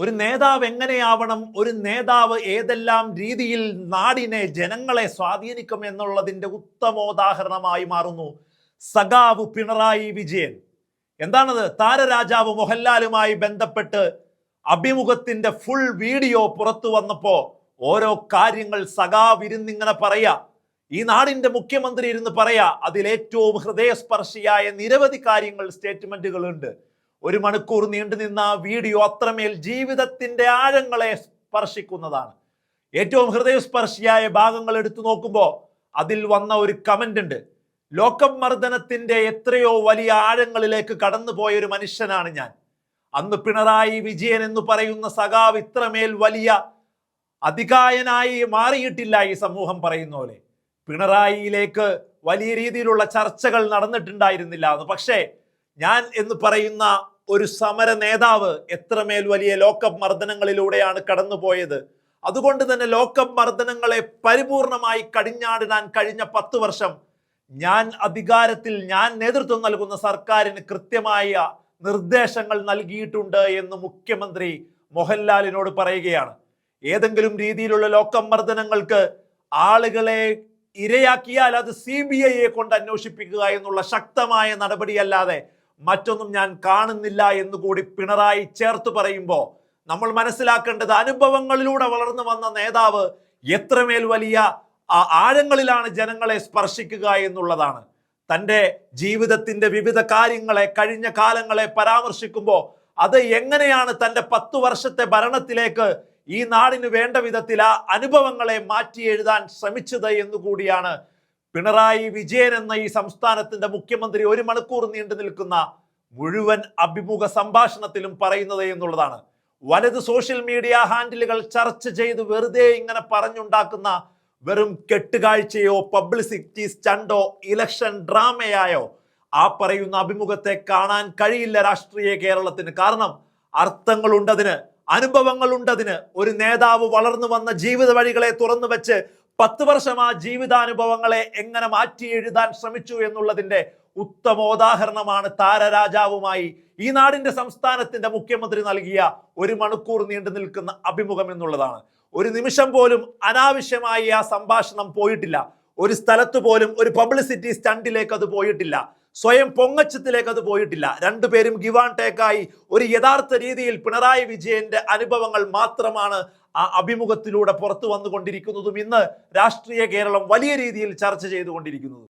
ഒരു നേതാവ് എങ്ങനെയാവണം, ഒരു നേതാവ് ഏതെല്ലാം രീതിയിൽ നാടിനെ ജനങ്ങളെ സ്വാധീനിക്കും എന്നുള്ളതിൻ്റെ ഉത്തമോദാഹരണമായി മാറുന്നു സഖാവ് പിണറായി വിജയൻ. എന്താണത്? താരരാജാവ് മോഹൻലാലുമായി ബന്ധപ്പെട്ട് അഭിമുഖത്തിന്റെ ഫുൾ വീഡിയോ പുറത്തു വന്നപ്പോ ഓരോ കാര്യങ്ങൾ സഖാവ് ഇരുന്നിങ്ങനെ പറയാ, ഈ നാടിന്റെ മുഖ്യമന്ത്രി ഇരുന്ന് പറയാ. അതിലേറ്റവും ഹൃദയസ്പർശിയായ നിരവധി കാര്യങ്ങൾ, സ്റ്റേറ്റ്മെന്റുകൾ ഉണ്ട്. 1 മണിക്കൂർ നീണ്ടു നിന്ന വീഡിയോ അത്രമേൽ ജീവിതത്തിന്റെ ആഴങ്ങളെ സ്പർശിക്കുന്നതാണ്. ഏറ്റവും ഹൃദയസ്പർശിയായ ഭാഗങ്ങൾ എടുത്തു നോക്കുമ്പോൾ അതിൽ വന്ന ഒരു കമന്റ് ഉണ്ട്. ലോകം മർദ്ദനത്തിന്റെ എത്രയോ വലിയ ആഴങ്ങളിലേക്ക് കടന്നുപോയ ഒരു മനുഷ്യനാണ് ഞാൻ. അന്ന് പിണറായി വിജയൻ എന്ന് പറയുന്ന സഖാവ് ഇത്രമേൽ വലിയ അതികായനായി മാറിയിട്ടില്ല. ഈ സമൂഹം പറയുന്ന പോലെ പിണറായിയിലേക്ക് വലിയ രീതിയിലുള്ള ചർച്ചകൾ നടന്നിട്ടുണ്ടായിരുന്നില്ല എന്ന്. പക്ഷേ ഞാൻ എന്ന് പറയുന്ന ഒരു സമര നേതാവ് എത്രമേൽ വലിയ ലോക്കപ്പ് മർദ്ദനങ്ങളിലൂടെയാണ് കടന്നുപോയത്. അതുകൊണ്ട് തന്നെ ലോക്കപ്പ് മർദ്ദനങ്ങളെ പരിപൂർണമായി കടിഞ്ഞാടിടാൻ കഴിഞ്ഞ 10 വർഷം ഞാൻ നേതൃത്വം നൽകുന്ന സർക്കാരിന് കൃത്യമായ നിർദ്ദേശങ്ങൾ നൽകിയിട്ടുണ്ട് എന്ന് മുഖ്യമന്ത്രി മോഹൻലാലിനോട് പറയുകയാണ്. ഏതെങ്കിലും രീതിയിലുള്ള ലോക്കപ്പ് മർദ്ദനങ്ങൾക്ക് ആളുകളെ ഇരയാക്കിയാൽ അത് CBIയെ കൊണ്ട് അന്വേഷിപ്പിക്കുക എന്നുള്ള ശക്തമായ നടപടിയല്ലാതെ മറ്റൊന്നും ഞാൻ കാണുന്നില്ല എന്ന് കൂടി പിണറായി ചേർത്ത് പറയുമ്പോൾ നമ്മൾ മനസ്സിലാക്കേണ്ടത് അനുഭവങ്ങളിലൂടെ വളർന്നു വന്ന നേതാവ് എത്രമേൽ വലിയ ആഴങ്ങളിലാണ് ജനങ്ങളെ സ്പർശിക്കുക എന്നുള്ളതാണ്. തൻ്റെ ജീവിതത്തിന്റെ വിവിധ കാര്യങ്ങളെ, കഴിഞ്ഞ കാലങ്ങളെ പരാമർശിക്കുമ്പോൾ അത് എങ്ങനെയാണ് തൻ്റെ 10 വർഷത്തെ ഭരണത്തിലേക്ക് ഈ നാടിന് വേണ്ട വിധത്തിൽ ആ അനുഭവങ്ങളെ മാറ്റി എഴുതാൻ ശ്രമിച്ചത് എന്നുകൂടിയാണ് പിണറായി വിജയൻ എന്ന ഈ സംസ്ഥാനത്തിന്റെ മുഖ്യമന്ത്രി 1 മണിക്കൂർ നീണ്ടു നിൽക്കുന്ന മുഴുവൻ അഭിമുഖ സംഭാഷണത്തിലും പറയുന്നത് എന്നുള്ളതാണ്. വലത് സോഷ്യൽ മീഡിയ ഹാൻഡിലുകൾ ചർച്ച ചെയ്ത് വെറുതെ ഇങ്ങനെ പറഞ്ഞുണ്ടാക്കുന്ന വെറും കെട്ടുകാഴ്ചയോ പബ്ലിസിറ്റി സ്റ്റണ്ടോ ഇലക്ഷൻ ഡ്രാമയായോ ആ പറയുന്ന അഭിമുഖത്തെ കാണാൻ കഴിയില്ല രാഷ്ട്രീയ കേരളത്തിന്. കാരണം അർത്ഥങ്ങളുണ്ടതിന്, അനുഭവങ്ങളുണ്ടതിന്. ഒരു നേതാവ് വളർന്നു വന്ന ജീവിത വഴികളെ തുറന്നു വെച്ച് 10 വർഷം ആ ജീവിതാനുഭവങ്ങളെ എങ്ങനെ മാറ്റി എഴുതാൻ ശ്രമിച്ചു എന്നുള്ളതിന്റെ ഉത്തമോദാഹരണമാണ് താരരാജാവുമായി ഈ നാടിന്റെ സംസ്ഥാനത്തിന്റെ മുഖ്യമന്ത്രി നൽകിയ 1 മണിക്കൂർ നീണ്ടു നിൽക്കുന്ന അഭിമുഖം എന്നുള്ളതാണ്. ഒരു നിമിഷം പോലും അനാവശ്യമായി ആ സംഭാഷണം പോയിട്ടില്ല. ഒരു സ്ഥലത്ത് പോലും ഒരു പബ്ലിസിറ്റി സ്റ്റണ്ടിലേക്ക് അത് പോയിട്ടില്ല. സ്വയം പൊങ്ങച്ചത്തിലേക്ക് അത് പോയിട്ടില്ല. രണ്ടുപേരും ഗിവ് ആൻഡ് ടേക്ക് ആയി ഒരു യഥാർത്ഥ രീതിയിൽ പിണറായി വിജയന്റെ അനുഭവങ്ങൾ മാത്രമാണ് ആ അഭിമുഖത്തിലൂടെ പുറത്തു വന്നുകൊണ്ടിരിക്കുന്നതും ഇന്ന് രാഷ്ട്രീയ കേരളം വലിയ രീതിയിൽ ചർച്ച ചെയ്തുകൊണ്ടിരിക്കുന്നതും.